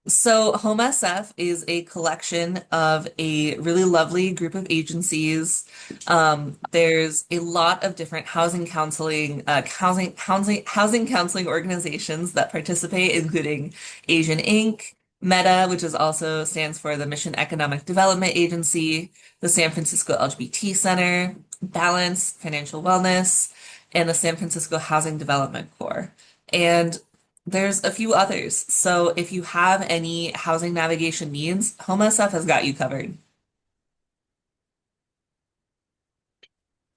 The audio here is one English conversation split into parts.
So, Home SF is a collection of a really lovely group of agencies. There's a lot of different housing counseling organizations that participate, including Asian Inc., Meta, which is also stands for the Mission Economic Development Agency, the San Francisco LGBT Center, Balance Financial Wellness, and the San Francisco Housing Development Corps. And there's a few others. So if you have any housing navigation needs, Home SF has got you covered.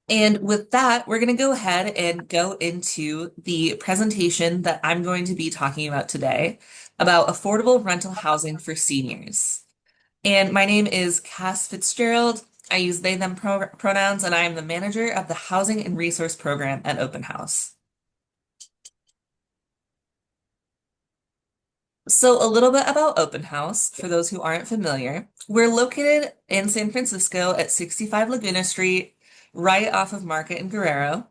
And with that, we're going to go ahead and go into the presentation that I'm going to be talking about today about affordable rental housing for seniors. And my name is Cass Fitzgerald. I use they, them pronouns, and I am the manager of the Housing and Resource Program at Open House. So, a little bit about Open House, for those who aren't familiar. We're located in San Francisco at 65 Laguna Street, right off of Market and Guerrero.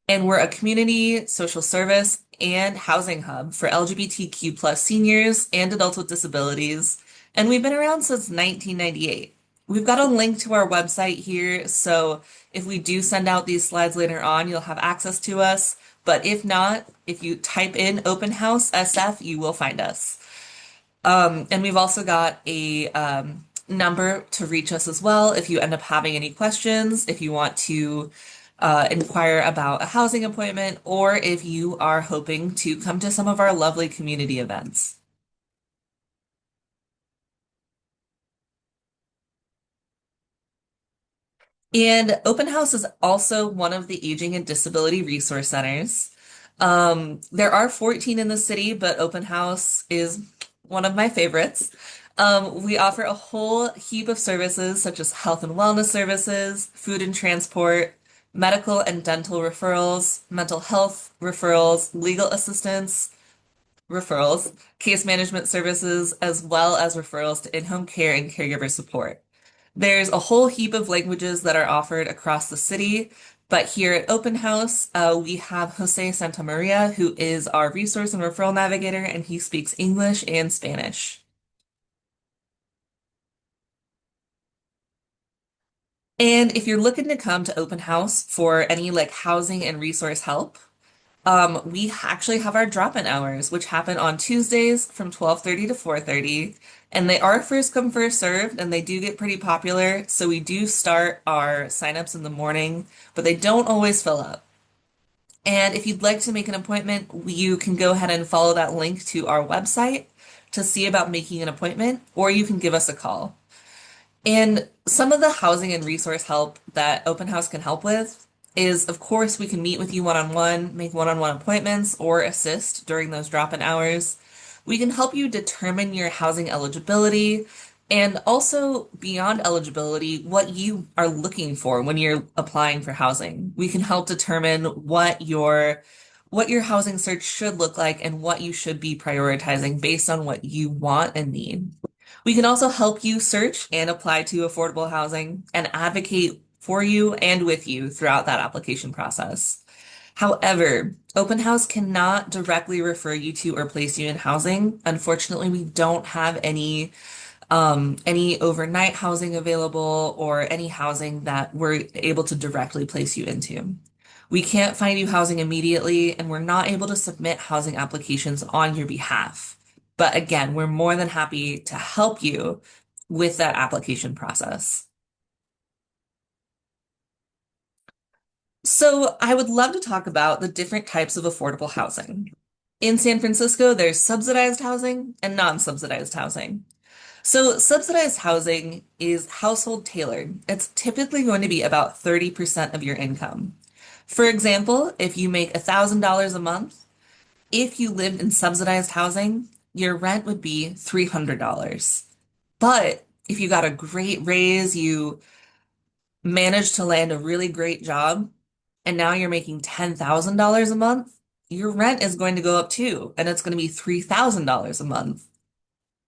And we're a community, social service, and housing hub for LGBTQ plus seniors and adults with disabilities. And we've been around since 1998. We've got a link to our website here, so if we do send out these slides later on, you'll have access to us. But if not, if you type in Open House SF, you will find us. And we've also got a number to reach us as well if you end up having any questions, if you want to inquire about a housing appointment, or if you are hoping to come to some of our lovely community events. And Open House is also one of the Aging and Disability Resource Centers. There are 14 in the city, but Open House is one of my favorites. We offer a whole heap of services such as health and wellness services, food and transport, medical and dental referrals, mental health referrals, legal assistance referrals, case management services, as well as referrals to in-home care and caregiver support. There's a whole heap of languages that are offered across the city, but here at Open House, we have Jose Santamaria, who is our resource and referral navigator, and he speaks English and Spanish. And if you're looking to come to Open House for any like housing and resource help, we actually have our drop-in hours, which happen on Tuesdays from 12:30 to 4:30, and they are first come, first served, and they do get pretty popular. So we do start our signups in the morning, but they don't always fill up. And if you'd like to make an appointment, you can go ahead and follow that link to our website to see about making an appointment, or you can give us a call. And some of the housing and resource help that Open House can help with is, of course, we can meet with you one-on-one, make one-on-one appointments, or assist during those drop-in hours. We can help you determine your housing eligibility and also beyond eligibility, what you are looking for when you're applying for housing. We can help determine what your housing search should look like and what you should be prioritizing based on what you want and need. We can also help you search and apply to affordable housing and advocate for you and with you throughout that application process. However, Open House cannot directly refer you to or place you in housing. Unfortunately, we don't have any overnight housing available or any housing that we're able to directly place you into. We can't find you housing immediately, and we're not able to submit housing applications on your behalf. But again, we're more than happy to help you with that application process. So, I would love to talk about the different types of affordable housing. In San Francisco, there's subsidized housing and non-subsidized housing. So, subsidized housing is household tailored. It's typically going to be about 30% of your income. For example, if you make $1,000 a month, if you lived in subsidized housing, your rent would be $300. But if you got a great raise, you managed to land a really great job, and now you're making $10,000 a month, your rent is going to go up too, and it's going to be $3,000 a month.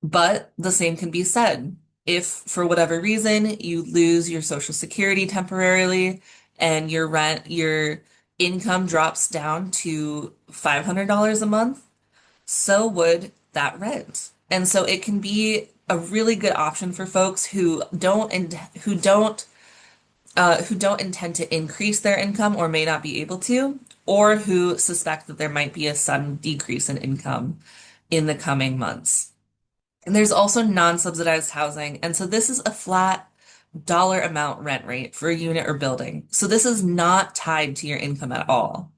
But the same can be said. If for whatever reason you lose your Social Security temporarily and your income drops down to $500 a month, so would that rent. And so it can be a really good option for folks who don't intend to increase their income or may not be able to, or who suspect that there might be a sudden decrease in income in the coming months. And there's also non-subsidized housing. And so this is a flat dollar amount rent rate for a unit or building. So this is not tied to your income at all.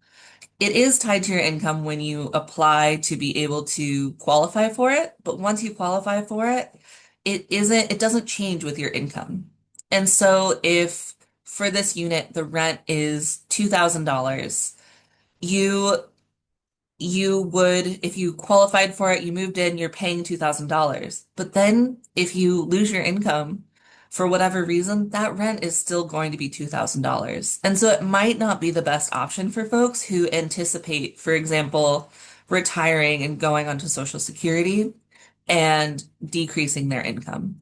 It is tied to your income when you apply to be able to qualify for it, but once you qualify for it, it doesn't change with your income. And so if for this unit the rent is $2,000, you you would, if you qualified for it, you moved in, you're paying $2,000. But then if you lose your income for whatever reason, that rent is still going to be $2,000. And so it might not be the best option for folks who anticipate, for example, retiring and going onto Social Security and decreasing their income.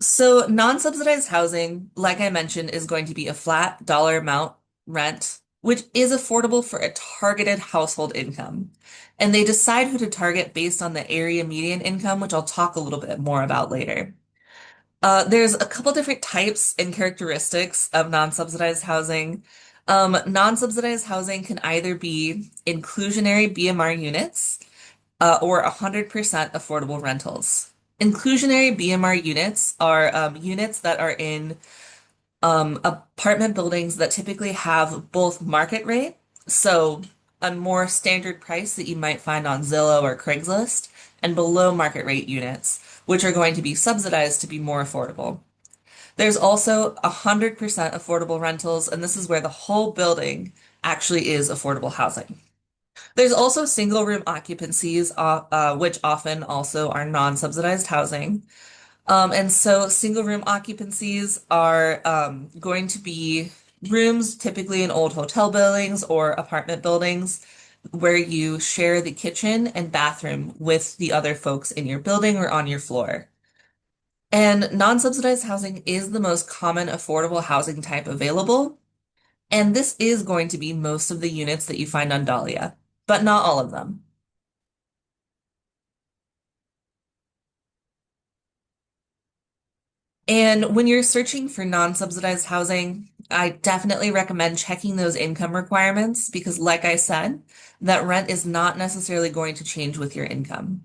So non-subsidized housing, like I mentioned, is going to be a flat dollar amount rent, which is affordable for a targeted household income. And they decide who to target based on the area median income, which I'll talk a little bit more about later. There's a couple different types and characteristics of non-subsidized housing. Non-subsidized housing can either be inclusionary BMR units, or 100% affordable rentals. Inclusionary BMR units are units that are in apartment buildings that typically have both market rate, so a more standard price that you might find on Zillow or Craigslist, and below market rate units, which are going to be subsidized to be more affordable. There's also 100% affordable rentals, and this is where the whole building actually is affordable housing. There's also single room occupancies, which often also are non-subsidized housing. And so single room occupancies are going to be rooms typically in old hotel buildings or apartment buildings where you share the kitchen and bathroom with the other folks in your building or on your floor. And non-subsidized housing is the most common affordable housing type available. And this is going to be most of the units that you find on Dahlia, but not all of them. And when you're searching for non-subsidized housing, I definitely recommend checking those income requirements because, like I said, that rent is not necessarily going to change with your income.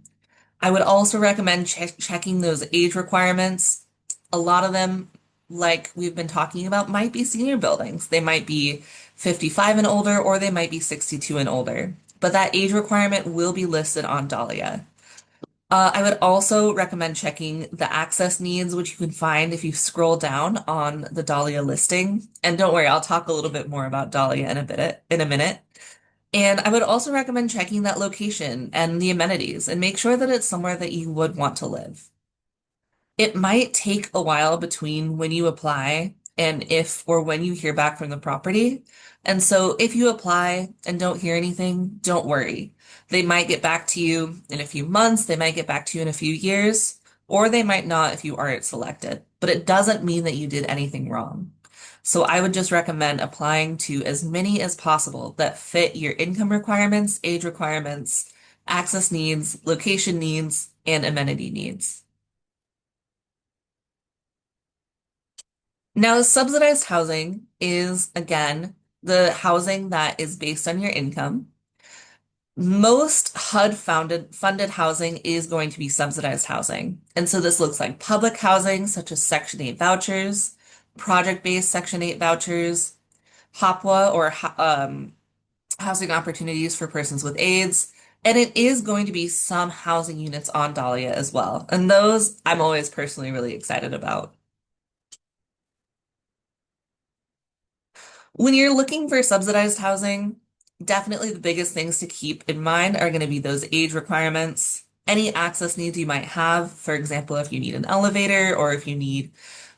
I would also recommend checking those age requirements. A lot of them, like we've been talking about, might be senior buildings. They might be 55 and older, or they might be 62 and older. But that age requirement will be listed on Dahlia. I would also recommend checking the access needs, which you can find if you scroll down on the Dahlia listing. And don't worry, I'll talk a little bit more about Dahlia in a minute. And I would also recommend checking that location and the amenities and make sure that it's somewhere that you would want to live. It might take a while between when you apply and if or when you hear back from the property. And so if you apply and don't hear anything, don't worry. They might get back to you in a few months, they might get back to you in a few years, or they might not if you aren't selected. But it doesn't mean that you did anything wrong. So I would just recommend applying to as many as possible that fit your income requirements, age requirements, access needs, location needs, and amenity needs. Now, subsidized housing is, again, the housing that is based on your income. Most HUD funded housing is going to be subsidized housing. And so this looks like public housing, such as Section 8 vouchers, project-based Section 8 vouchers, HOPWA or housing opportunities for persons with AIDS. And it is going to be some housing units on Dahlia as well. And those I'm always personally really excited about. When you're looking for subsidized housing, definitely the biggest things to keep in mind are going to be those age requirements, any access needs you might have. For example, if you need an elevator or if you need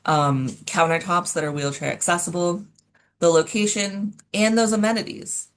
countertops that are wheelchair accessible, the location, and those amenities.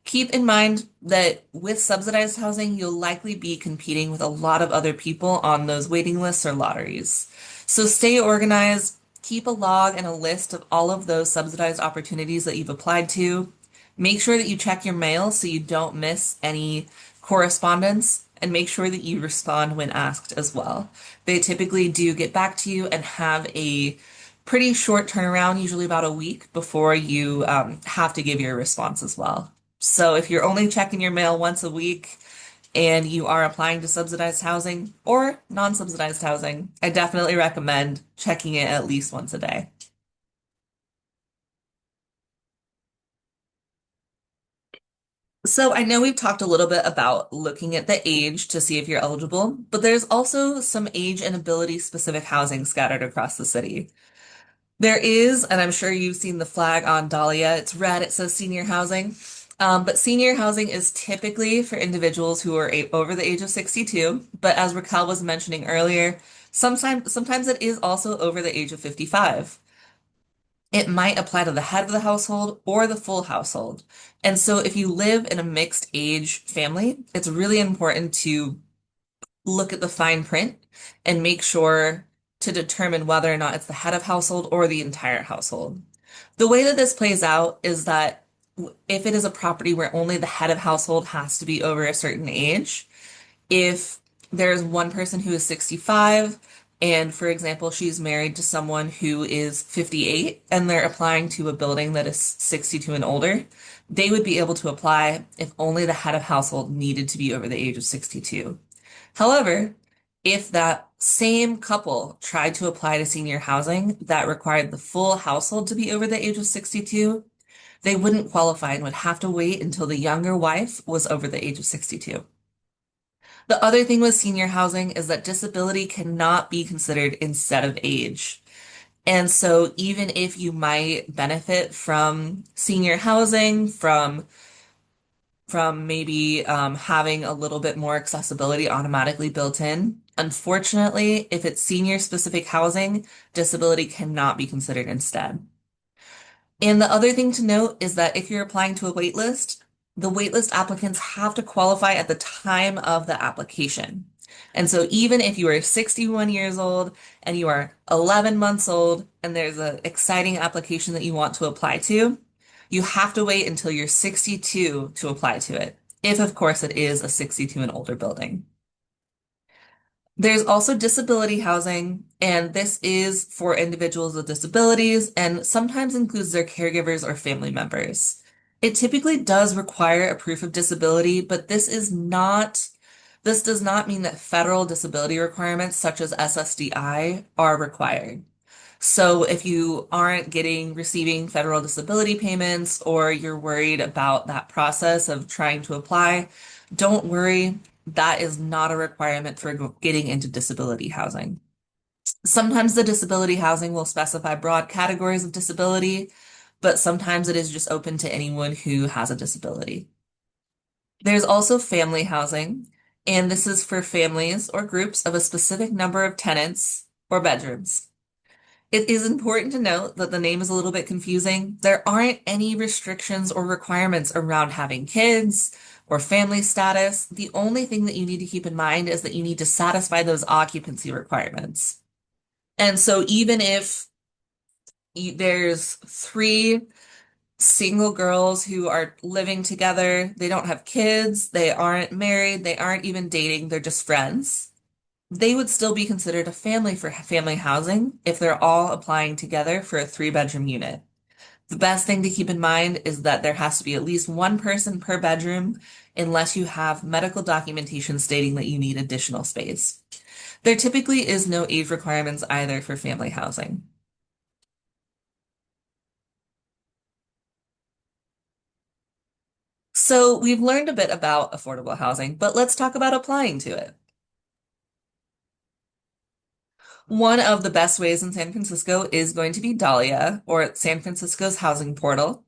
Keep in mind that with subsidized housing, you'll likely be competing with a lot of other people on those waiting lists or lotteries. So stay organized, keep a log and a list of all of those subsidized opportunities that you've applied to, Make sure that you check your mail so you don't miss any correspondence, and make sure that you respond when asked as well. They typically do get back to you and have a pretty short turnaround, usually about a week before you have to give your response as well. So if you're only checking your mail once a week and you are applying to subsidized housing or non-subsidized housing, I definitely recommend checking it at least once a day. So I know we've talked a little bit about looking at the age to see if you're eligible, but there's also some age and ability specific housing scattered across the city. There is, and I'm sure you've seen the flag on Dahlia. It's red, it says senior housing. But senior housing is typically for individuals who are over the age of 62. But as Raquel was mentioning earlier, sometimes it is also over the age of 55. It might apply to the head of the household or the full household. And so if you live in a mixed age family, it's really important to look at the fine print and make sure to determine whether or not it's the head of household or the entire household. The way that this plays out is that if it is a property where only the head of household has to be over a certain age, if there's one person who is 65 and, for example, she's married to someone who is 58 and they're applying to a building that is 62 and older, they would be able to apply if only the head of household needed to be over the age of 62. However, if that same couple tried to apply to senior housing that required the full household to be over the age of 62, they wouldn't qualify and would have to wait until the younger wife was over the age of 62. The other thing with senior housing is that disability cannot be considered instead of age. And so even if you might benefit from senior housing, from maybe having a little bit more accessibility automatically built in, unfortunately, if it's senior specific housing, disability cannot be considered instead. And the other thing to note is that if you're applying to a waitlist, the waitlist applicants have to qualify at the time of the application. And so even if you are 61 years old and you are 11 months old and there's an exciting application that you want to apply to, you have to wait until you're 62 to apply to it. If, of course, it is a 62 and older building. There's also disability housing, and this is for individuals with disabilities and sometimes includes their caregivers or family members. It typically does require a proof of disability, but this does not mean that federal disability requirements such as SSDI are required. So if you aren't receiving federal disability payments or you're worried about that process of trying to apply, don't worry. That is not a requirement for getting into disability housing. Sometimes the disability housing will specify broad categories of disability, but sometimes it is just open to anyone who has a disability. There's also family housing, and this is for families or groups of a specific number of tenants or bedrooms. It is important to note that the name is a little bit confusing. There aren't any restrictions or requirements around having kids or family status. The only thing that you need to keep in mind is that you need to satisfy those occupancy requirements. And so even if there's three single girls who are living together, they don't have kids, they aren't married, they aren't even dating, they're just friends, they would still be considered a family for family housing if they're all applying together for a three-bedroom unit. The best thing to keep in mind is that there has to be at least one person per bedroom unless you have medical documentation stating that you need additional space. There typically is no age requirements either for family housing. So we've learned a bit about affordable housing, but let's talk about applying to it. One of the best ways in San Francisco is going to be DAHLIA, or San Francisco's housing portal.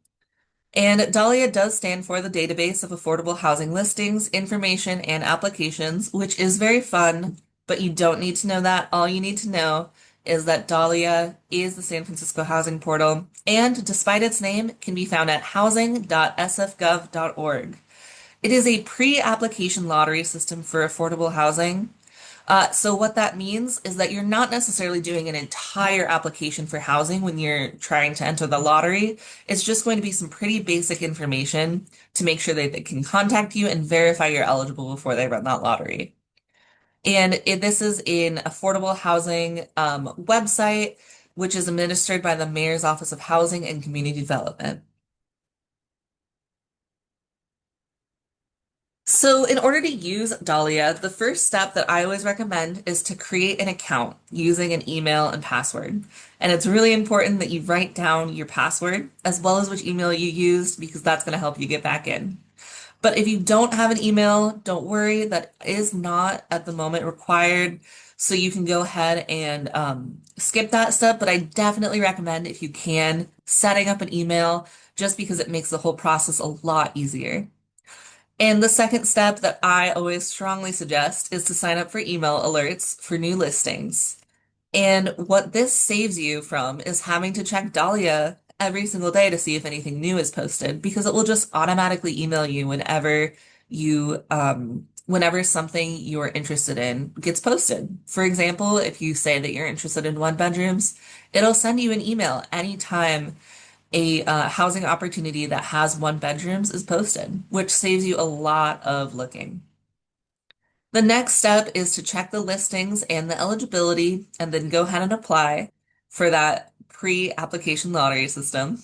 And DAHLIA does stand for the Database of Affordable Housing Listings, Information, and Applications, which is very fun, but you don't need to know that. All you need to know is that DAHLIA is the San Francisco housing portal, and despite its name, can be found at housing.sfgov.org. It is a pre-application lottery system for affordable housing. So what that means is that you're not necessarily doing an entire application for housing when you're trying to enter the lottery. It's just going to be some pretty basic information to make sure that they can contact you and verify you're eligible before they run that lottery. And this is an affordable housing website, which is administered by the Mayor's Office of Housing and Community Development. So, in order to use Dahlia, the first step that I always recommend is to create an account using an email and password. And it's really important that you write down your password as well as which email you used because that's going to help you get back in. But if you don't have an email, don't worry, that is not at the moment required. So you can go ahead and skip that step. But I definitely recommend, if you can, setting up an email just because it makes the whole process a lot easier. And the second step that I always strongly suggest is to sign up for email alerts for new listings. And what this saves you from is having to check Dahlia every single day to see if anything new is posted, because it will just automatically email you whenever something you're interested in gets posted. For example, if you say that you're interested in one bedrooms, it'll send you an email anytime a housing opportunity that has one bedrooms is posted, which saves you a lot of looking. The next step is to check the listings and the eligibility and then go ahead and apply for that pre-application lottery system.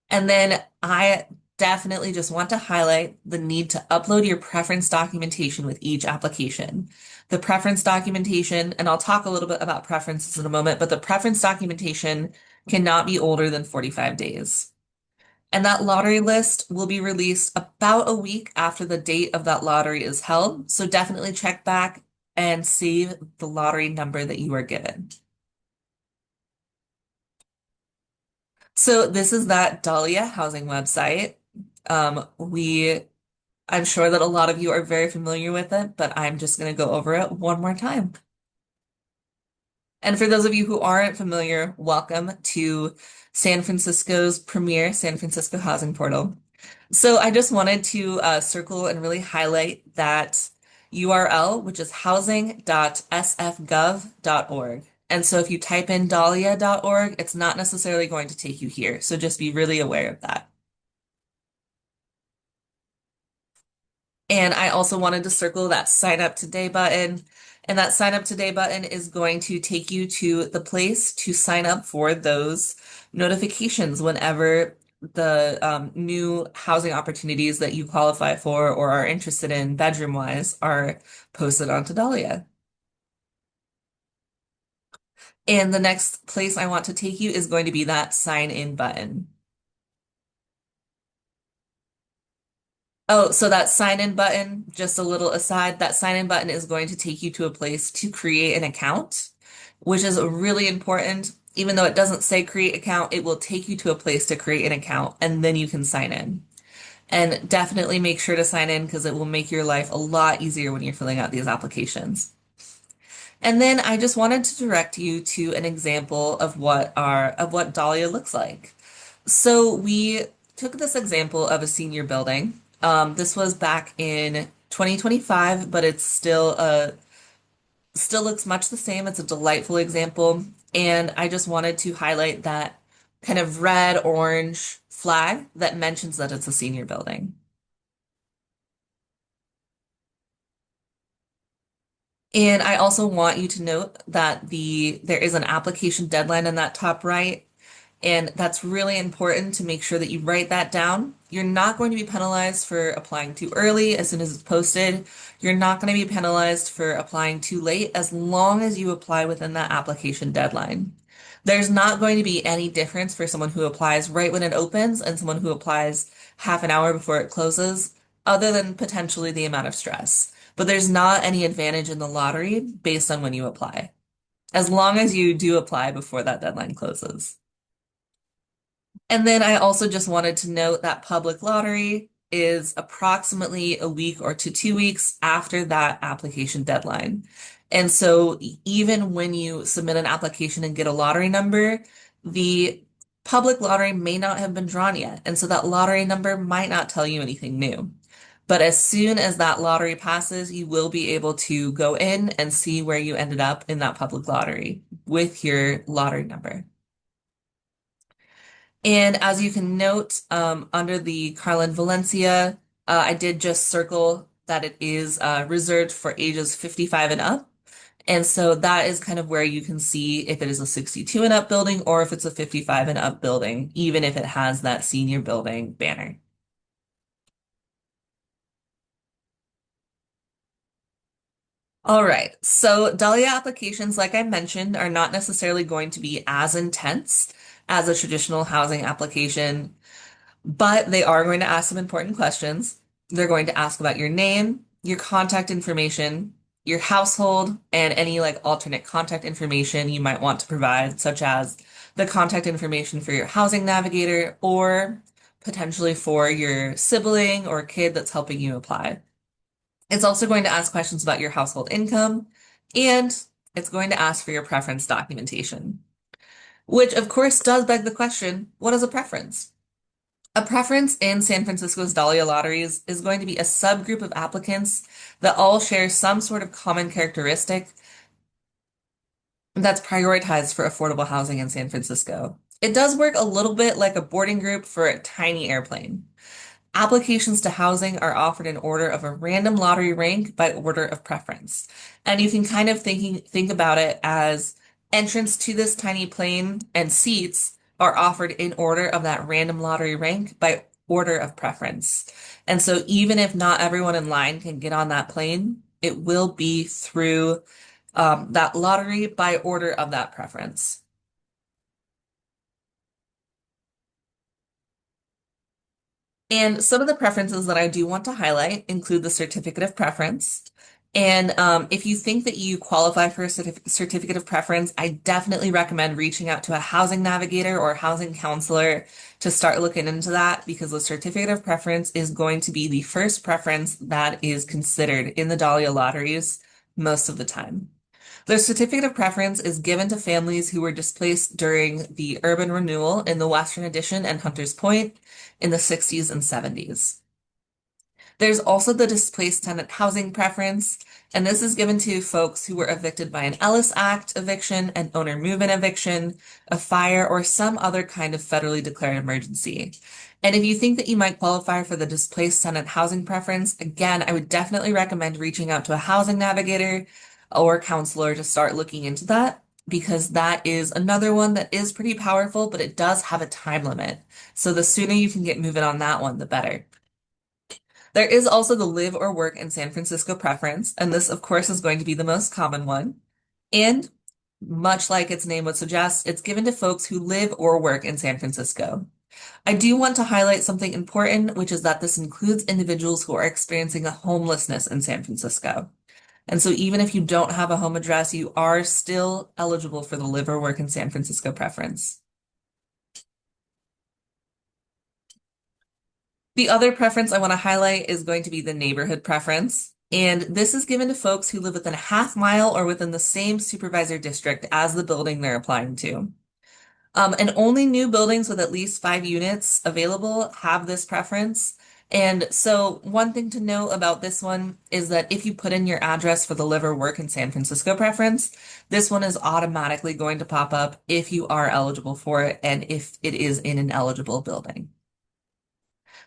And then I definitely just want to highlight the need to upload your preference documentation with each application. The preference documentation, and I'll talk a little bit about preferences in a moment, but the preference documentation cannot be older than 45 days. And that lottery list will be released about a week after the date of that lottery is held. So definitely check back and save the lottery number that you are given. So this is that Dahlia housing website. I'm sure that a lot of you are very familiar with it, but I'm just going to go over it one more time. And for those of you who aren't familiar, welcome to San Francisco's premier San Francisco housing portal. So I just wanted to circle and really highlight that URL, which is housing.sfgov.org. And so if you type in dahlia.org, it's not necessarily going to take you here. So just be really aware of that. And I also wanted to circle that sign up today button. And that sign up today button is going to take you to the place to sign up for those notifications whenever the new housing opportunities that you qualify for or are interested in bedroom wise are posted onto Dahlia. And the next place I want to take you is going to be that sign in button. Oh, so that sign in button, just a little aside, that sign in button is going to take you to a place to create an account, which is really important. Even though it doesn't say create account, it will take you to a place to create an account and then you can sign in. And definitely make sure to sign in because it will make your life a lot easier when you're filling out these applications. And then I just wanted to direct you to an example of what Dahlia looks like. So we took this example of a senior building. This was back in 2025, but it's still looks much the same. It's a delightful example, and I just wanted to highlight that kind of red orange flag that mentions that it's a senior building. And I also want you to note that there is an application deadline in that top right. And that's really important to make sure that you write that down. You're not going to be penalized for applying too early as soon as it's posted. You're not going to be penalized for applying too late as long as you apply within that application deadline. There's not going to be any difference for someone who applies right when it opens and someone who applies half an hour before it closes, other than potentially the amount of stress. But there's not any advantage in the lottery based on when you apply, as long as you do apply before that deadline closes. And then I also just wanted to note that public lottery is approximately a week or to 2 weeks after that application deadline. And so even when you submit an application and get a lottery number, the public lottery may not have been drawn yet. And so that lottery number might not tell you anything new. But as soon as that lottery passes, you will be able to go in and see where you ended up in that public lottery with your lottery number. And as you can note, under the Carlin Valencia, I did just circle that it is reserved for ages 55 and up. And so that is kind of where you can see if it is a 62 and up building or if it's a 55 and up building, even if it has that senior building banner. All right. So DAHLIA applications, like I mentioned, are not necessarily going to be as intense as a traditional housing application, but they are going to ask some important questions. They're going to ask about your name, your contact information, your household, and any like alternate contact information you might want to provide, such as the contact information for your housing navigator or potentially for your sibling or kid that's helping you apply. It's also going to ask questions about your household income, and it's going to ask for your preference documentation, which of course does beg the question, what is a preference? A preference in San Francisco's Dahlia lotteries is going to be a subgroup of applicants that all share some sort of common characteristic that's prioritized for affordable housing in San Francisco. It does work a little bit like a boarding group for a tiny airplane. Applications to housing are offered in order of a random lottery rank by order of preference. And you can kind of think about it as entrance to this tiny plane and seats are offered in order of that random lottery rank by order of preference. And so even if not everyone in line can get on that plane, it will be through that lottery by order of that preference. And some of the preferences that I do want to highlight include the certificate of preference. And if you think that you qualify for a certificate of preference, I definitely recommend reaching out to a housing navigator or housing counselor to start looking into that because the certificate of preference is going to be the first preference that is considered in the Dahlia lotteries most of the time. The certificate of preference is given to families who were displaced during the urban renewal in the Western Addition and Hunters Point in the 60s and 70s. There's also the displaced tenant housing preference, and this is given to folks who were evicted by an Ellis Act eviction, an owner move-in eviction, a fire, or some other kind of federally declared emergency. And if you think that you might qualify for the displaced tenant housing preference, again, I would definitely recommend reaching out to a housing navigator or counselor to start looking into that because that is another one that is pretty powerful, but it does have a time limit. So the sooner you can get moving on that one, the better. There is also the live or work in San Francisco preference, and this, of course, is going to be the most common one. And much like its name would suggest, it's given to folks who live or work in San Francisco. I do want to highlight something important, which is that this includes individuals who are experiencing a homelessness in San Francisco. And so even if you don't have a home address, you are still eligible for the live or work in San Francisco preference. The other preference I want to highlight is going to be the neighborhood preference. And this is given to folks who live within a half mile or within the same supervisor district as the building they're applying to. And only new buildings with at least 5 units available have this preference. And so one thing to note about this one is that if you put in your address for the live or work in San Francisco preference, this one is automatically going to pop up if you are eligible for it and if it is in an eligible building.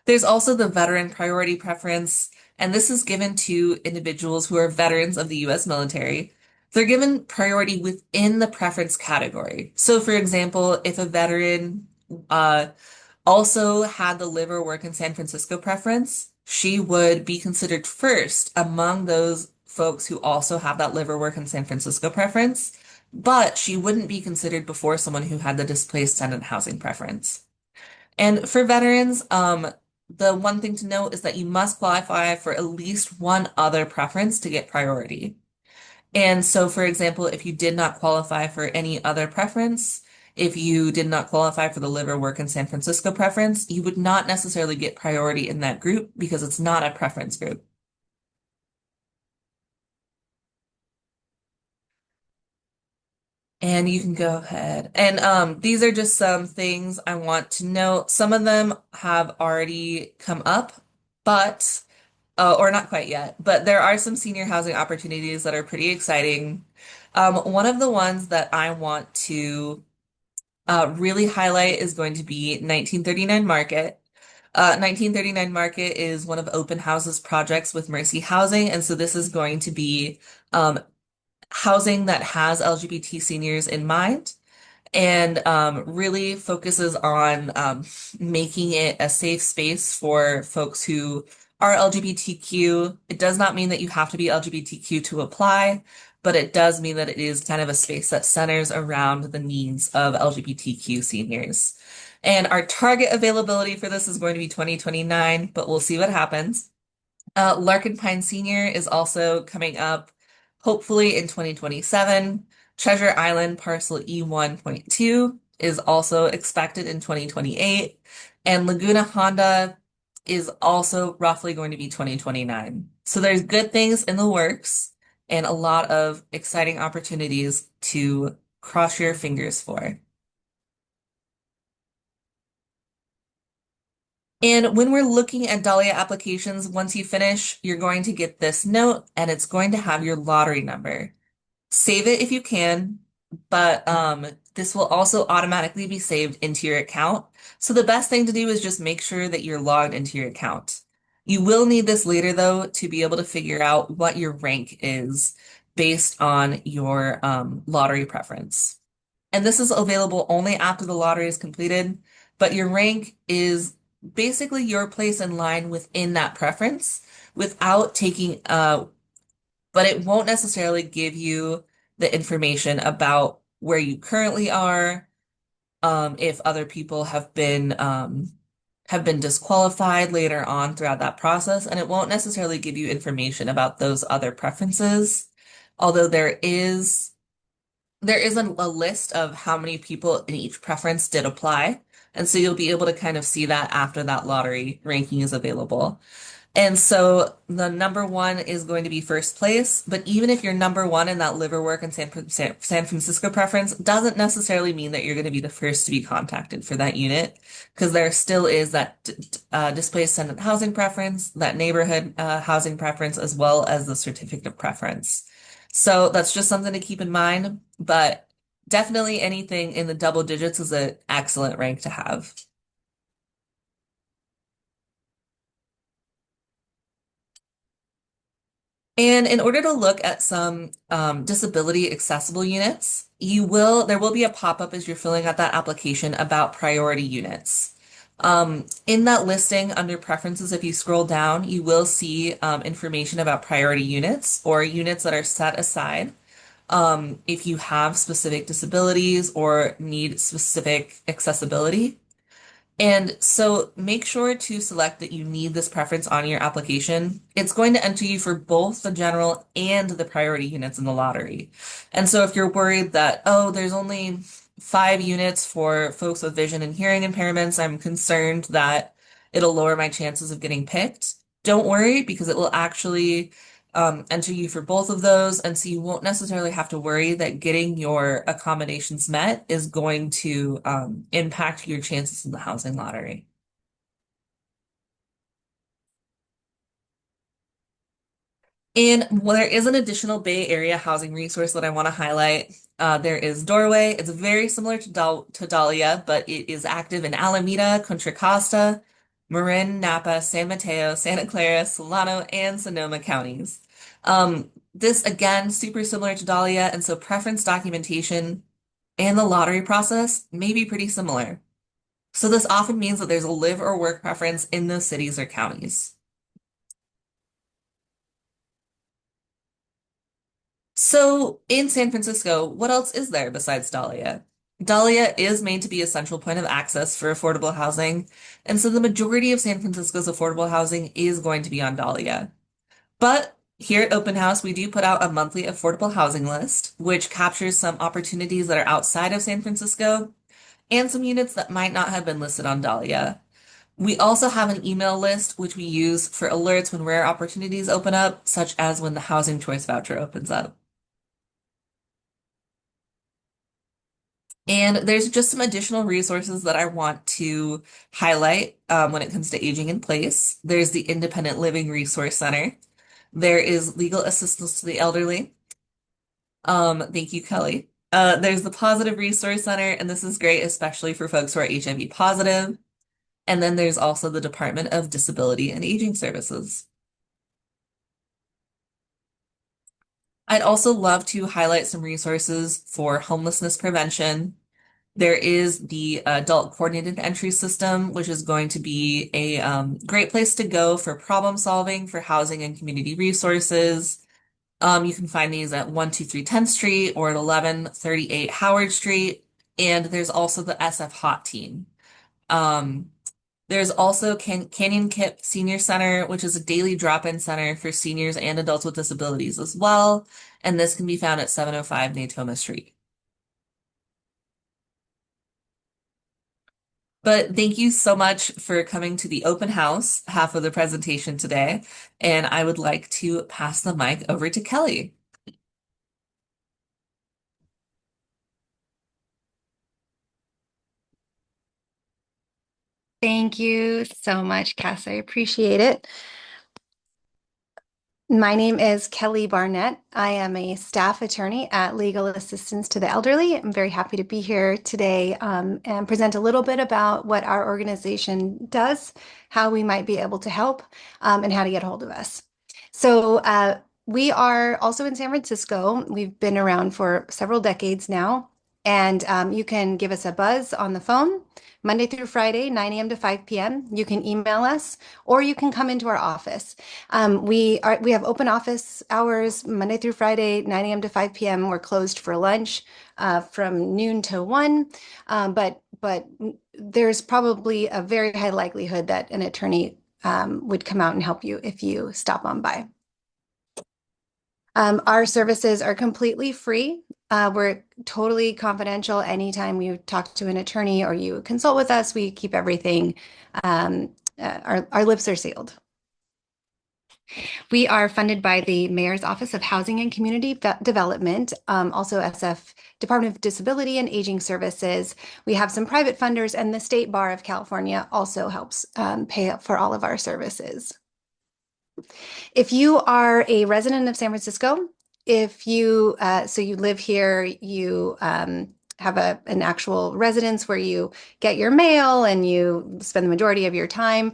There's also the veteran priority preference, and this is given to individuals who are veterans of the US military. They're given priority within the preference category. So, for example, if a veteran also had the live or work in San Francisco preference, she would be considered first among those folks who also have that live or work in San Francisco preference, but she wouldn't be considered before someone who had the displaced tenant housing preference. And for veterans, the one thing to note is that you must qualify for at least one other preference to get priority. And so, for example, if you did not qualify for any other preference, if you did not qualify for the live or work in San Francisco preference, you would not necessarily get priority in that group because it's not a preference group. And you can go ahead. And these are just some things I want to note. Some of them have already come up, but Or not quite yet, but there are some senior housing opportunities that are pretty exciting. One of the ones that I want to really highlight is going to be 1939 Market. 1939 Market is one of Open House's projects with Mercy Housing, and so this is going to be um, housing that has LGBT seniors in mind and really focuses on making it a safe space for folks who are LGBTQ. It does not mean that you have to be LGBTQ to apply, but it does mean that it is kind of a space that centers around the needs of LGBTQ seniors. And our target availability for this is going to be 2029, but we'll see what happens. Larkin Pine Senior is also coming up, hopefully in 2027. Treasure Island Parcel E1.2 is also expected in 2028. And Laguna Honda is also roughly going to be 2029. So there's good things in the works and a lot of exciting opportunities to cross your fingers for. And when we're looking at Dahlia applications, once you finish, you're going to get this note and it's going to have your lottery number. Save it if you can, but this will also automatically be saved into your account. So the best thing to do is just make sure that you're logged into your account. You will need this later though to be able to figure out what your rank is based on your lottery preference. And this is available only after the lottery is completed, but your rank is basically your place in line within that preference without taking but it won't necessarily give you the information about where you currently are, if other people have been disqualified later on throughout that process, and it won't necessarily give you information about those other preferences. Although there is a list of how many people in each preference did apply. And so you'll be able to kind of see that after that lottery ranking is available. And so the number one is going to be first place, but even if you're number one in that liverwork and San Francisco preference, doesn't necessarily mean that you're going to be the first to be contacted for that unit, because there still is that displaced tenant housing preference, that neighborhood housing preference, as well as the certificate of preference. So that's just something to keep in mind, but definitely anything in the double digits is an excellent rank to have. And in order to look at some disability accessible units, there will be a pop-up as you're filling out that application about priority units. In that listing under preferences, if you scroll down, you will see information about priority units or units that are set aside if you have specific disabilities or need specific accessibility. And so make sure to select that you need this preference on your application. It's going to enter you for both the general and the priority units in the lottery. And so if you're worried that, oh, there's only 5 units for folks with vision and hearing impairments, I'm concerned that it'll lower my chances of getting picked. Don't worry, because it will actually enter you for both of those. And so you won't necessarily have to worry that getting your accommodations met is going to impact your chances in the housing lottery. And well, there is an additional Bay Area housing resource that I want to highlight. There is Doorway. It's very similar to Dahlia, but it is active in Alameda, Contra Costa, Marin, Napa, San Mateo, Santa Clara, Solano, and Sonoma counties. This again, super similar to Dahlia, and so preference documentation and the lottery process may be pretty similar. So this often means that there's a live or work preference in those cities or counties. So in San Francisco, what else is there besides Dahlia? Dahlia is made to be a central point of access for affordable housing, and so the majority of San Francisco's affordable housing is going to be on Dahlia. But here at Open House, we do put out a monthly affordable housing list, which captures some opportunities that are outside of San Francisco and some units that might not have been listed on Dahlia. We also have an email list, which we use for alerts when rare opportunities open up, such as when the housing choice voucher opens up. And there's just some additional resources that I want to highlight when it comes to aging in place. There's the Independent Living Resource Center. There is legal assistance to the elderly. Thank you, Kelly. There's the Positive Resource Center, and this is great, especially for folks who are HIV positive. And then there's also the Department of Disability and Aging Services. I'd also love to highlight some resources for homelessness prevention. There is the Adult Coordinated Entry System, which is going to be a great place to go for problem solving, for housing and community resources. You can find these at 123 10th Street or at 1138 Howard Street. And there's also the SF Hot Team. Um, there's also Canyon Kip Senior Center, which is a daily drop-in center for seniors and adults with disabilities as well. And this can be found at 705 Natoma Street. But thank you so much for coming to the open house half of the presentation today. And I would like to pass the mic over to Kelly. Thank you so much, Cass. I appreciate it. My name is Kelly Barnett. I am a staff attorney at Legal Assistance to the Elderly. I'm very happy to be here today and present a little bit about what our organization does, how we might be able to help, and how to get a hold of us. We are also in San Francisco. We've been around for several decades now, and you can give us a buzz on the phone Monday through Friday, 9 a.m. to 5 p.m. You can email us, or you can come into our office. We have open office hours Monday through Friday, 9 a.m. to 5 p.m. We're closed for lunch from noon to 1. But there's probably a very high likelihood that an attorney would come out and help you if you stop on by. Our services are completely free. We're totally confidential. Anytime you talk to an attorney or you consult with us, we keep everything, our lips are sealed. We are funded by the Mayor's Office of Housing and Community Development, also SF, Department of Disability and Aging Services. We have some private funders, and the State Bar of California also helps pay for all of our services. If you are a resident of San Francisco, if you so you live here, you have an actual residence where you get your mail and you spend the majority of your time,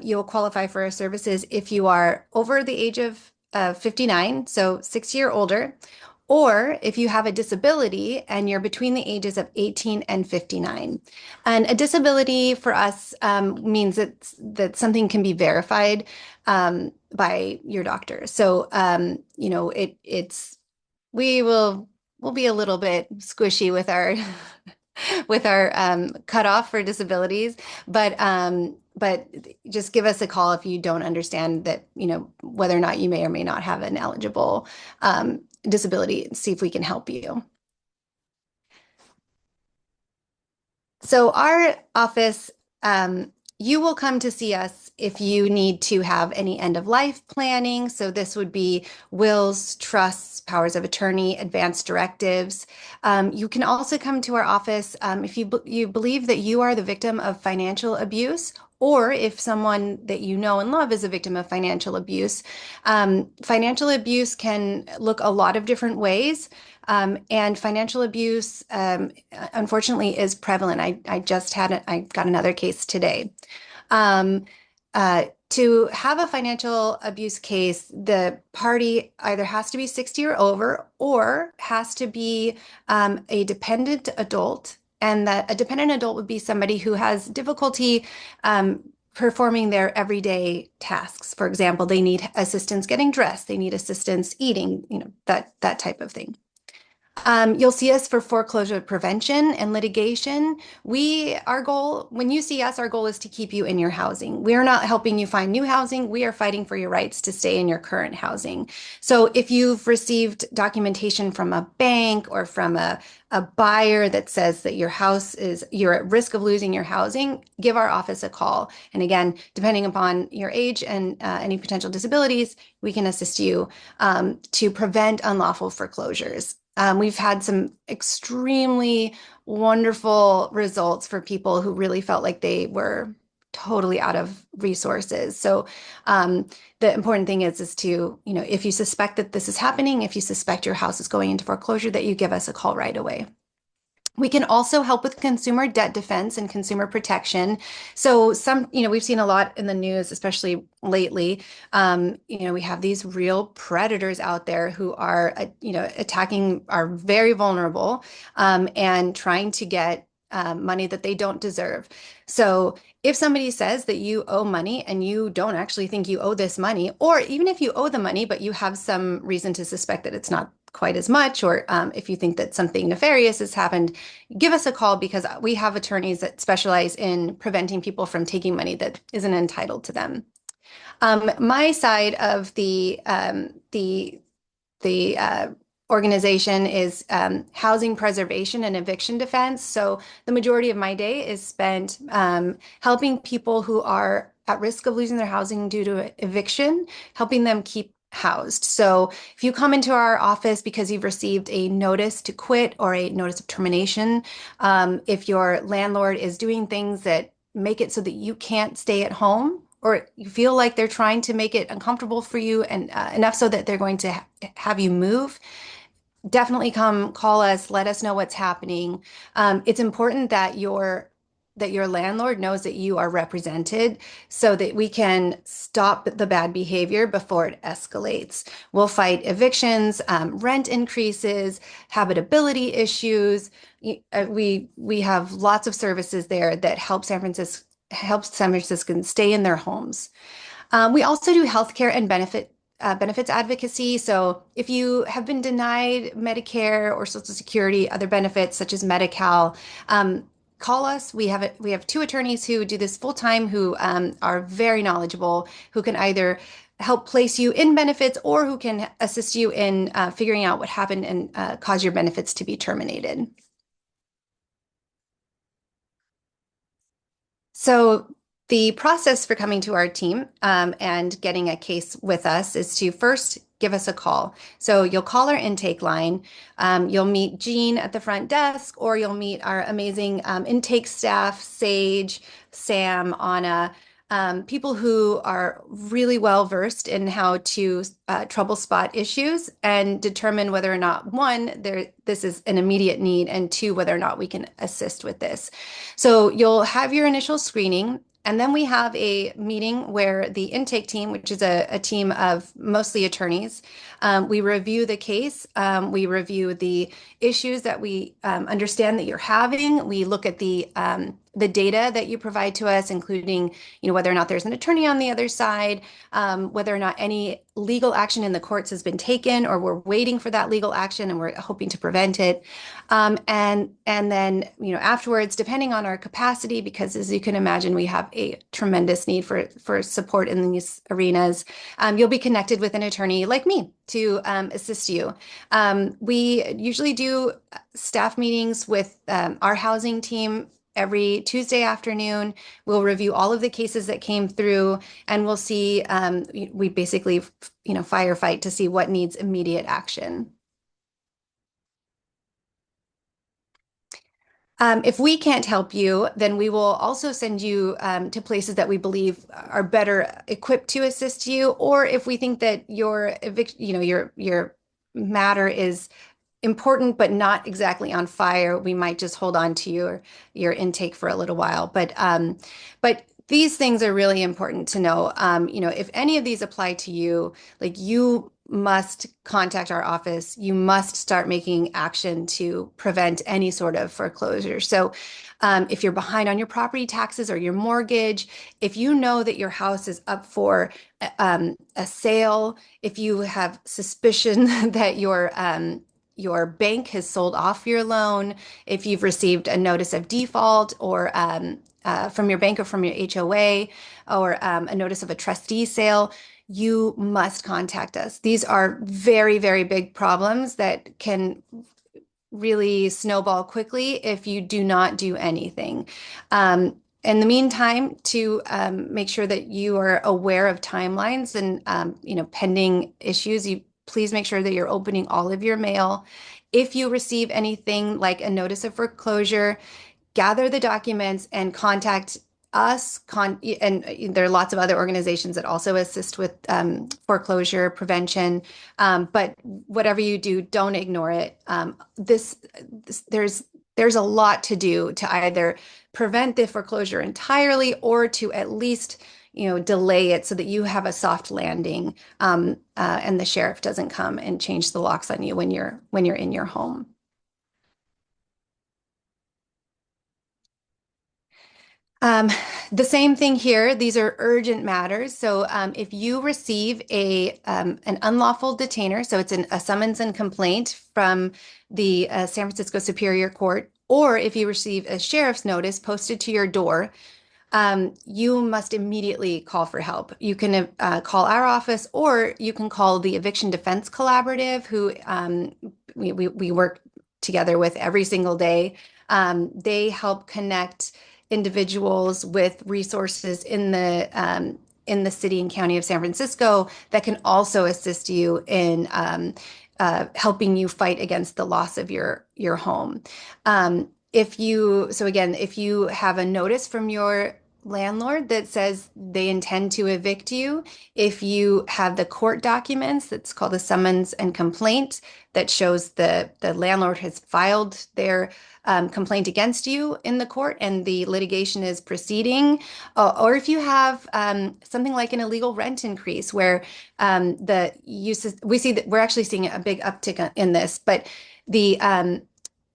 you'll qualify for our services if you are over the age of 59, so 60 or older, or if you have a disability and you're between the ages of 18 and 59. And a disability for us means that something can be verified by your doctor. So, we'll be a little bit squishy with our with our cutoff for disabilities, but just give us a call if you don't understand that, whether or not you may or may not have an eligible disability, and see if we can help you. So our office, you will come to see us if you need to have any end of life planning. So this would be wills, trusts, powers of attorney, advance directives. You can also come to our office if you believe that you are the victim of financial abuse, or if someone that you know and love is a victim of financial abuse. Financial abuse can look a lot of different ways. And financial abuse, unfortunately, is prevalent. I got another case today. To have a financial abuse case, the party either has to be 60 or over, or has to be a dependent adult. And that a dependent adult would be somebody who has difficulty performing their everyday tasks. For example, they need assistance getting dressed, they need assistance eating, that type of thing. You'll see us for foreclosure prevention and litigation. Our goal, when you see us, our goal is to keep you in your housing. We're not helping you find new housing. We are fighting for your rights to stay in your current housing. So if you've received documentation from a bank or from a buyer that says that you're at risk of losing your housing, give our office a call. And again, depending upon your age and any potential disabilities, we can assist you to prevent unlawful foreclosures. We've had some extremely wonderful results for people who really felt like they were totally out of resources. So um, the important thing is to, if you suspect that this is happening, if you suspect your house is going into foreclosure, that you give us a call right away. We can also help with consumer debt defense and consumer protection. So we've seen a lot in the news, especially lately. We have these real predators out there who are, attacking, are very vulnerable, and trying to get money that they don't deserve. So if somebody says that you owe money and you don't actually think you owe this money, or even if you owe the money, but you have some reason to suspect that it's not quite as much, or if you think that something nefarious has happened, give us a call because we have attorneys that specialize in preventing people from taking money that isn't entitled to them. My side of the organization is housing preservation and eviction defense. So the majority of my day is spent helping people who are at risk of losing their housing due to eviction, helping them keep housed. So if you come into our office because you've received a notice to quit or a notice of termination, if your landlord is doing things that make it so that you can't stay at home, or you feel like they're trying to make it uncomfortable for you and enough so that they're going to have you move, definitely come call us, let us know what's happening. It's important that your landlord knows that you are represented so that we can stop the bad behavior before it escalates. We'll fight evictions, rent increases, habitability issues. We have lots of services there that help San Franciscans stay in their homes. We also do healthcare and benefits advocacy. So if you have been denied Medicare or Social Security, other benefits such as Medi-Cal, call us. We have two attorneys who do this full time, who are very knowledgeable, who can either help place you in benefits or who can assist you in figuring out what happened and cause your benefits to be terminated. So the process for coming to our team and getting a case with us is to first give us a call. So you'll call our intake line. You'll meet Jean at the front desk, or you'll meet our amazing intake staff, Sage, Sam, Anna, people who are really well versed in how to trouble spot issues and determine whether or not, one, this is an immediate need, and two, whether or not we can assist with this. So you'll have your initial screening, and then we have a meeting where the intake team, which is a team of mostly attorneys, we review the case, we review the issues that we understand that you're having. We look at the data that you provide to us, including, whether or not there's an attorney on the other side, whether or not any legal action in the courts has been taken, or we're waiting for that legal action and we're hoping to prevent it. And then, afterwards, depending on our capacity, because as you can imagine, we have a tremendous need for support in these arenas, you'll be connected with an attorney like me to assist you. We usually do staff meetings with our housing team every Tuesday afternoon. We'll review all of the cases that came through, and we'll see, we basically, firefight to see what needs immediate action. If we can't help you, then we will also send you to places that we believe are better equipped to assist you. Or if we think that your matter is important but not exactly on fire, we might just hold on to your intake for a little while. But these things are really important to know. If any of these apply to you, like, you must contact our office. You must start making action to prevent any sort of foreclosure. So if you're behind on your property taxes or your mortgage, if you know that your house is up for a sale, if you have suspicion that your bank has sold off your loan, if you've received a notice of default, or from your bank or from your HOA, or a notice of a trustee sale, you must contact us. These are very, very big problems that can really snowball quickly if you do not do anything. In the meantime, to make sure that you are aware of timelines and pending issues, you please make sure that you're opening all of your mail If you receive anything like a notice of foreclosure, gather the documents and contact us. And there are lots of other organizations that also assist with foreclosure prevention. But whatever you do, don't ignore it. There's a lot to do to either prevent the foreclosure entirely or to at least delay it so that you have a soft landing, and the sheriff doesn't come and change the locks on you when you're in your home. Um, the same thing here. These are urgent matters. So if you receive an unlawful detainer, so it's a summons and complaint from the San Francisco Superior Court, or if you receive a sheriff's notice posted to your door, you must immediately call for help. You can call our office, or you can call the Eviction Defense Collaborative, who we work together with every single day. They help connect individuals with resources in the city and county of San Francisco that can also assist you in helping you fight against the loss of your home. If you have a notice from your landlord that says they intend to evict you, if you have the court documents, that's called a summons and complaint, that shows the landlord has filed their complaint against you in the court and the litigation is proceeding, or if you have something like an illegal rent increase where the uses, we see that we're actually seeing a big uptick in this, but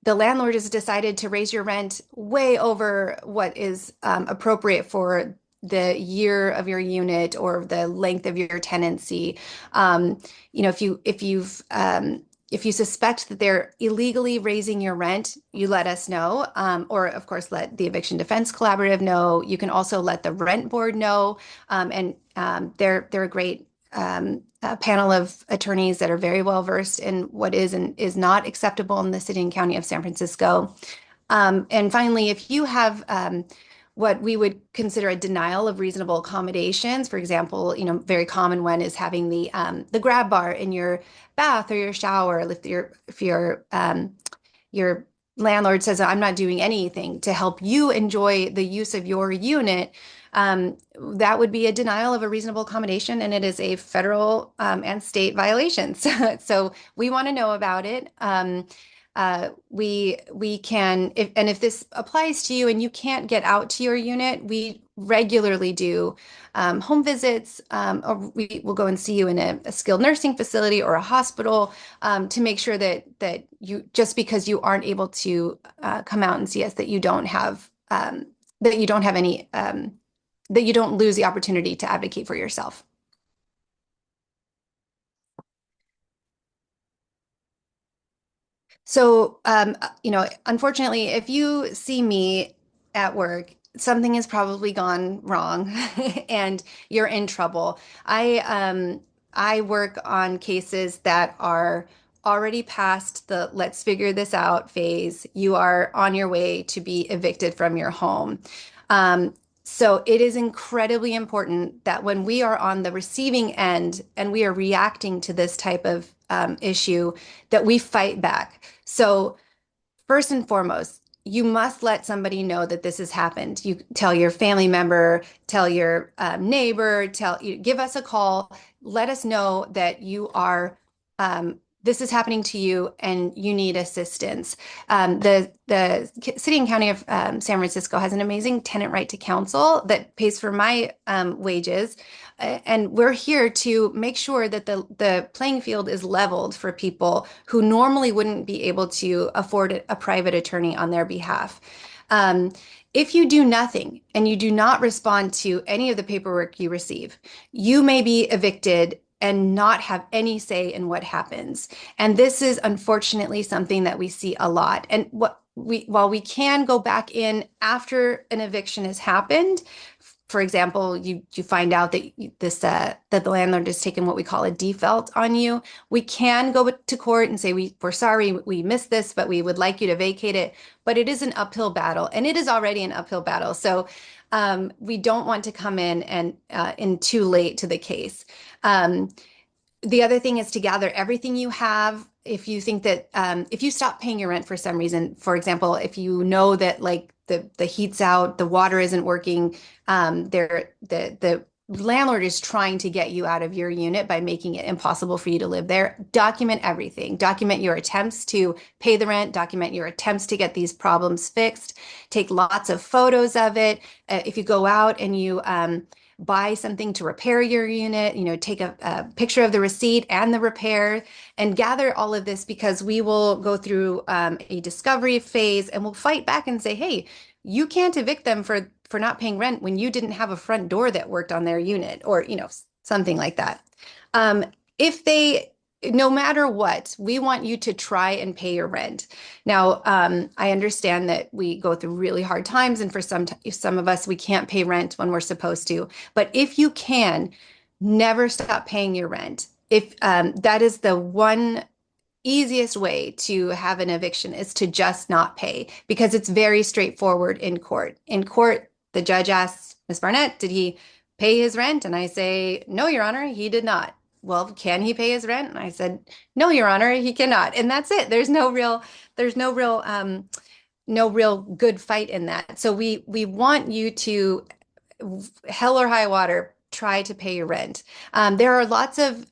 the landlord has decided to raise your rent way over what is appropriate for the year of your unit or the length of your tenancy. If you suspect that they're illegally raising your rent, you let us know, or of course let the Eviction Defense Collaborative know. You can also let the rent board know, and they're a great a panel of attorneys that are very well versed in what is and is not acceptable in the city and county of San Francisco. And finally, if you have what we would consider a denial of reasonable accommodations, for example, very common one is having the grab bar in your bath or your shower. If your landlord says, I'm not doing anything to help you enjoy the use of your unit, that would be a denial of a reasonable accommodation, and it is a federal and state violation. So we want to know about it. We can, if this applies to you and you can't get out to your unit, we regularly do home visits, or we will go and see you in a skilled nursing facility or a hospital, to make sure that you, just because you aren't able to come out and see us, that you don't have any that you don't lose the opportunity to advocate for yourself. So, unfortunately, if you see me at work, something has probably gone wrong and you're in trouble. I work on cases that are already past the let's figure this out phase. You are on your way to be evicted from your home. Um, so it is incredibly important that when we are on the receiving end and we are reacting to this type of issue, that we fight back. So first and foremost, you must let somebody know that this has happened. You tell your family member, tell your neighbor, give us a call. Let us know that this is happening to you and you need assistance. The city and county of San Francisco has an amazing tenant right to counsel that pays for my wages. And we're here to make sure that the playing field is leveled for people who normally wouldn't be able to afford a private attorney on their behalf. Um, if you do nothing and you do not respond to any of the paperwork you receive, you may be evicted and not have any say in what happens. And this is unfortunately something that we see a lot. And while we can go back in after an eviction has happened, for example, you find out that that the landlord has taken what we call a default on you. We can go to court and say we're sorry, we missed this, but we would like you to vacate it. But it is an uphill battle, and it is already an uphill battle. So we don't want to come in too late to the case. Um, the other thing is to gather everything you have if you think that if you stop paying your rent for some reason, for example, if you know that like the heat's out, the water isn't working, the landlord is trying to get you out of your unit by making it impossible for you to live there. Document everything. Document your attempts to pay the rent. Document your attempts to get these problems fixed. Take lots of photos of it. If you go out and you buy something to repair your unit, take a picture of the receipt and the repair and gather all of this because we will go through a discovery phase and we'll fight back and say, hey, you can't evict them for not paying rent when you didn't have a front door that worked on their unit or, something like that. Um, if they, no matter what, we want you to try and pay your rent. Now, I understand that we go through really hard times, and for some of us, we can't pay rent when we're supposed to. But if you can, never stop paying your rent. If that is the one easiest way to have an eviction is to just not pay because it's very straightforward in court. In court, the judge asks Ms. Barnett, did he pay his rent? And I say, no, Your Honor, he did not. Well, can he pay his rent? And I said, no, Your Honor, he cannot. And that's it. There's no real good fight in that. So we want you to, hell or high water, try to pay your rent. There are lots of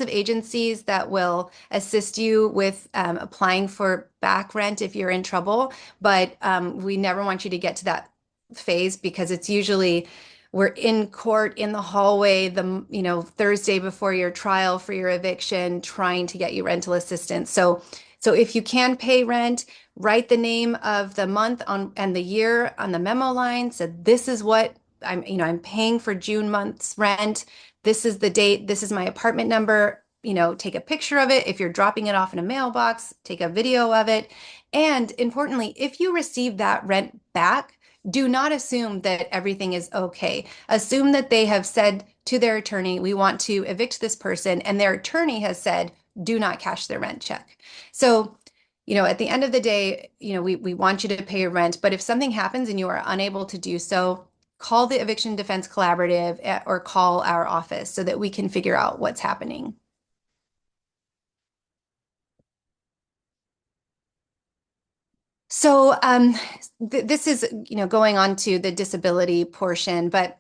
agencies that will assist you with applying for back rent if you're in trouble, but we never want you to get to that phase because it's usually we're in court in the hallway Thursday before your trial for your eviction, trying to get you rental assistance. So if you can pay rent, write the name of the month on and the year on the memo line. So this is what I'm paying for June month's rent. This is the date. This is my apartment number. Take a picture of it. If you're dropping it off in a mailbox, take a video of it. And importantly, if you receive that rent back, do not assume that everything is okay. Assume that they have said to their attorney, we want to evict this person, and their attorney has said, do not cash their rent check. So, at the end of the day, we want you to pay your rent, but if something happens and you are unable to do so, call the Eviction Defense Collaborative or call our office so that we can figure out what's happening. So this is, going on to the disability portion, but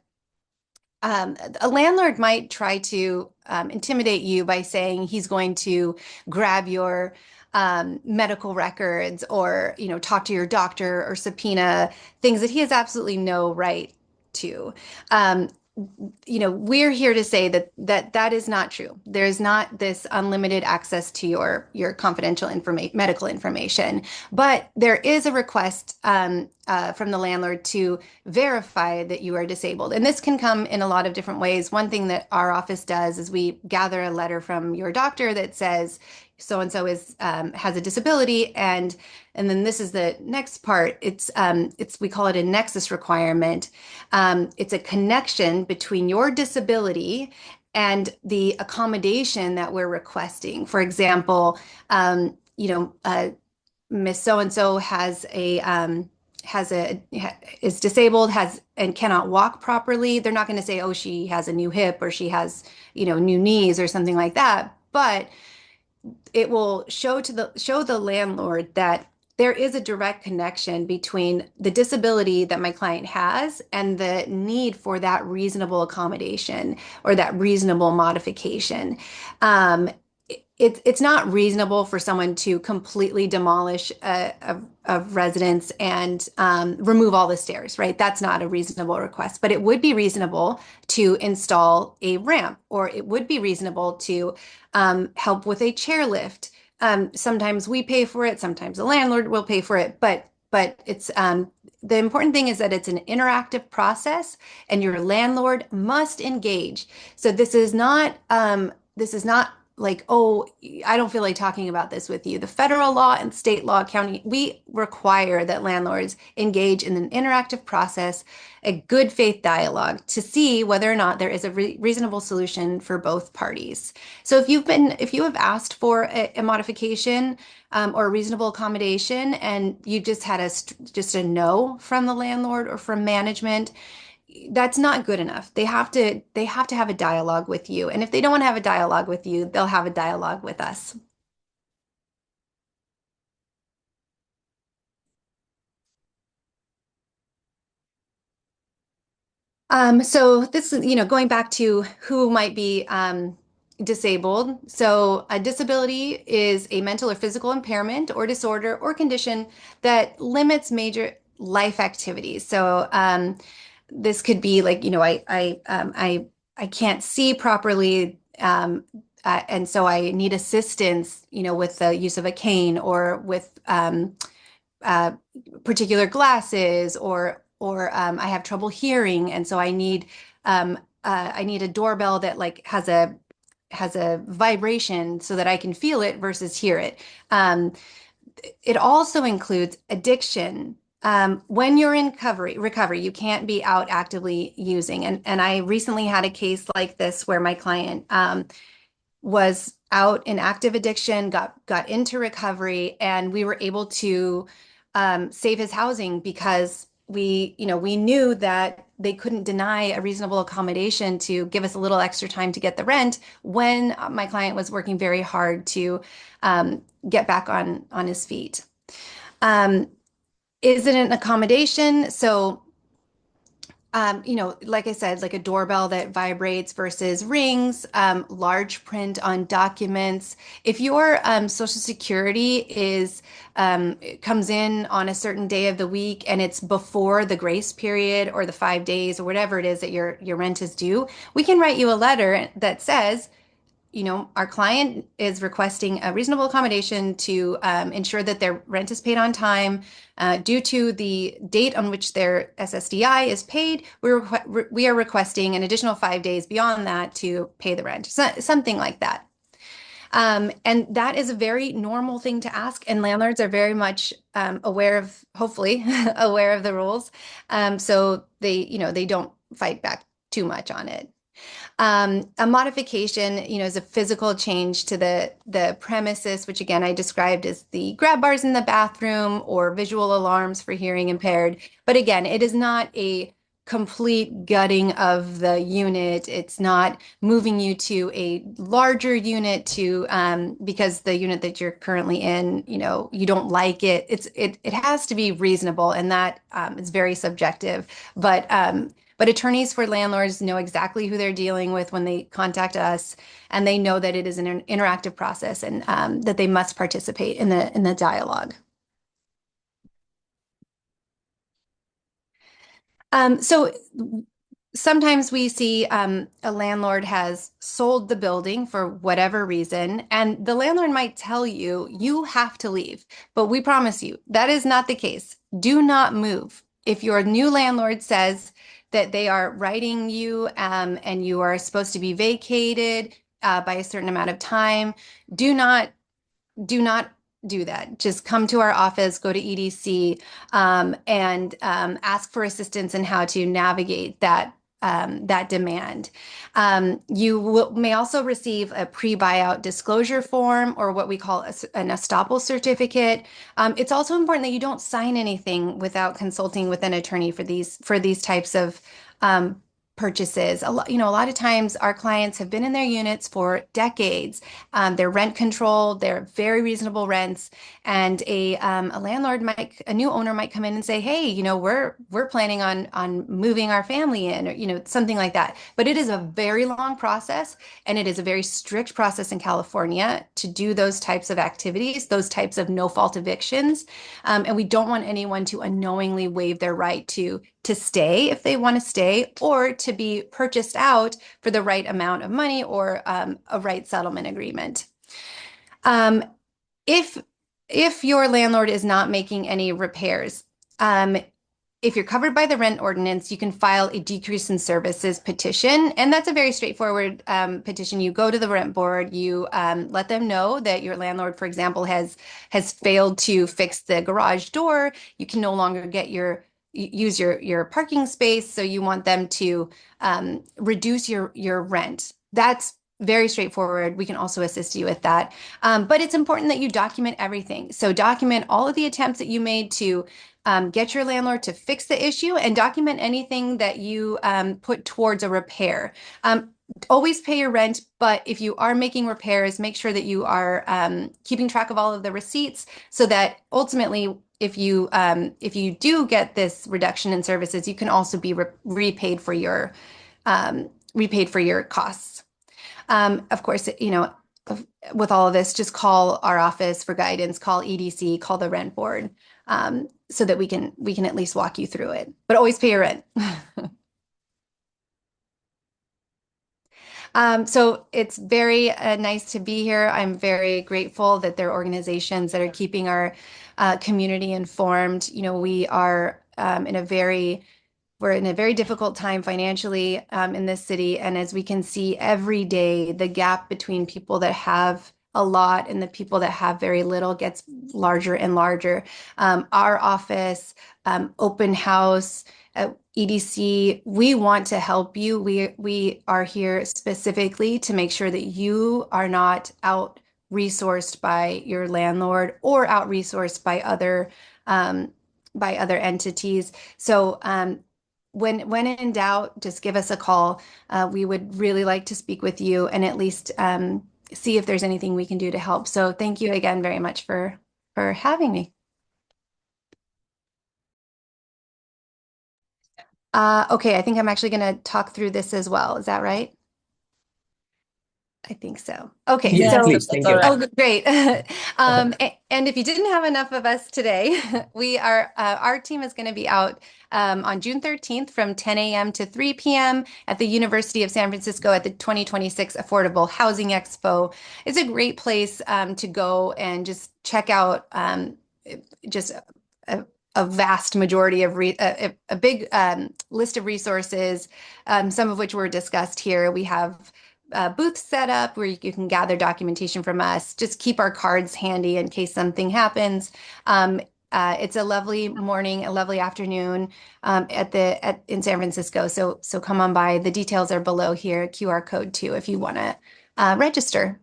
a landlord might try to intimidate you by saying he's going to grab your medical records or, talk to your doctor or subpoena things that he has absolutely no right to. Um, we're here to say that is not true. There's not this unlimited access to your confidential medical information, but there is a request from the landlord to verify that you are disabled, and this can come in a lot of different ways. One thing that our office does is we gather a letter from your doctor that says so and so is has a disability, and then this is the next part. It's we call it a nexus requirement. It's a connection between your disability and the accommodation that we're requesting. For example, Miss So and So is disabled, has and cannot walk properly. They're not going to say, oh, she has a new hip or she has, new knees or something like that. But it will show the landlord that there is a direct connection between the disability that my client has and the need for that reasonable accommodation or that reasonable modification. It's not reasonable for someone to completely demolish a residence and remove all the stairs, right? That's not a reasonable request, but it would be reasonable to install a ramp, or it would be reasonable to help with a chairlift. Sometimes we pay for it, sometimes the landlord will pay for it, but it's the important thing is that it's an interactive process, and your landlord must engage. So this is not like, oh, I don't feel like talking about this with you. The federal law and state law, county, we require that landlords engage in an interactive process, a good faith dialogue to see whether or not there is a reasonable solution for both parties. So if you have asked for a modification or a reasonable accommodation and you just had just a no from the landlord or from management, that's not good enough. They have to have a dialogue with you. And if they don't want to have a dialogue with you, they'll have a dialogue with us. So this is, going back to who might be disabled. So a disability is a mental or physical impairment or disorder or condition that limits major life activities. So this could be like, I can't see properly, and so I need assistance, with the use of a cane or with uh, particular glasses, or I have trouble hearing, and so I need a doorbell that like has a vibration so that I can feel it versus hear it. Um, it also includes addiction. When you're in recovery, you can't be out actively using. And I recently had a case like this where my client was out in active addiction, got into recovery, and we were able to save his housing because we knew that they couldn't deny a reasonable accommodation to give us a little extra time to get the rent when my client was working very hard to get back on his feet. Um, is it an accommodation? So like I said, like a doorbell that vibrates versus rings, large print on documents. If your Social Security comes in on a certain day of the week and it's before the grace period or the 5 days or whatever it is that your rent is due, we can write you a letter that says, our client is requesting a reasonable accommodation to ensure that their rent is paid on time. Due to the date on which their SSDI is paid, we are requesting an additional 5 days beyond that to pay the rent, something like that. And that is a very normal thing to ask, and landlords are very much aware of, hopefully, aware of the rules. So they don't fight back too much on it. A modification, is a physical change to the premises, which again I described as the grab bars in the bathroom or visual alarms for hearing impaired. But again, it is not a complete gutting of the unit. It's not moving you to a larger unit because the unit that you're currently in, you don't like it. It has to be reasonable, and that is very subjective. But attorneys for landlords know exactly who they're dealing with when they contact us, and they know that it is an interactive process, and that they must participate in the dialogue. So sometimes we see a landlord has sold the building for whatever reason, and the landlord might tell you, you have to leave. But we promise you, that is not the case. Do not move. If your new landlord says that they are writing you and you are supposed to be vacated by a certain amount of time, do not do not do that. Just come to our office, go to EDC, and ask for assistance in how to navigate that demand. May also receive a pre-buyout disclosure form, or what we call an estoppel certificate. It's also important that you don't sign anything without consulting with an attorney for these types of purchases. A lot of times our clients have been in their units for decades. They're rent controlled, they're very reasonable rents, and a new owner might come in and say, "Hey, we're planning on moving our family in," or something like that. But it is a very long process, and it is a very strict process in California to do those types of activities, those types of no-fault evictions. And we don't want anyone to unknowingly waive their right to stay if they want to stay, or to be purchased out for the right amount of money, or a right settlement agreement. Um, if if your landlord is not making any repairs, um, if you're covered by the rent ordinance, you can file a decrease in services petition. And that's a very straightforward petition. You go to the rent board, you let them know that your landlord, for example, has failed to fix the garage door. You can no longer use your parking space, so you want them to reduce your rent. That's very straightforward. We can also assist you with that. But it's important that you document everything. So document all of the attempts that you made to Get your landlord to fix the issue and document anything that you put towards a repair. Um, Always pay your rent, but if you are making repairs, make sure that you are keeping track of all of the receipts so that ultimately, if you do get this reduction in services, you can also be repaid for your costs. Of course, with all of this, just call our office for guidance, call EDC, call the rent board, so that we can at least walk you through it. But always pay your rent. So it's very nice to be here. I'm very grateful that there are organizations that are keeping our community informed. We are we're in a very difficult time financially in this city. And as we can see every day, the gap between people that have a lot and the people that have very little gets larger and larger. Our office, open house, EDC, we want to help you. We are here specifically to make sure that you are not out resourced by your landlord or out resourced by other entities. So when in doubt, just give us a call. We would really like to speak with you and at least see if there's anything we can do to help. So thank you again very much for having me. Okay, I think I'm actually going to talk through this as well. Is that right? I think so. Okay, Yes, Yes, so if please. that's Thank all you. right. oh, great. And if you didn't have enough of us today, our team is going to be out on June 13th from 10 a.m. to 3 p.m. at the University of San Francisco at the 2026 Affordable Housing Expo. It's a great place to go and just check out just a, a vast majority of a big list of resources, some of which were discussed here. We have booth set up where you can gather documentation from us. Just keep our cards handy in case something happens. It's a lovely morning, a lovely afternoon in San Francisco. So come on by. The details are below here, QR code too, if you want to register.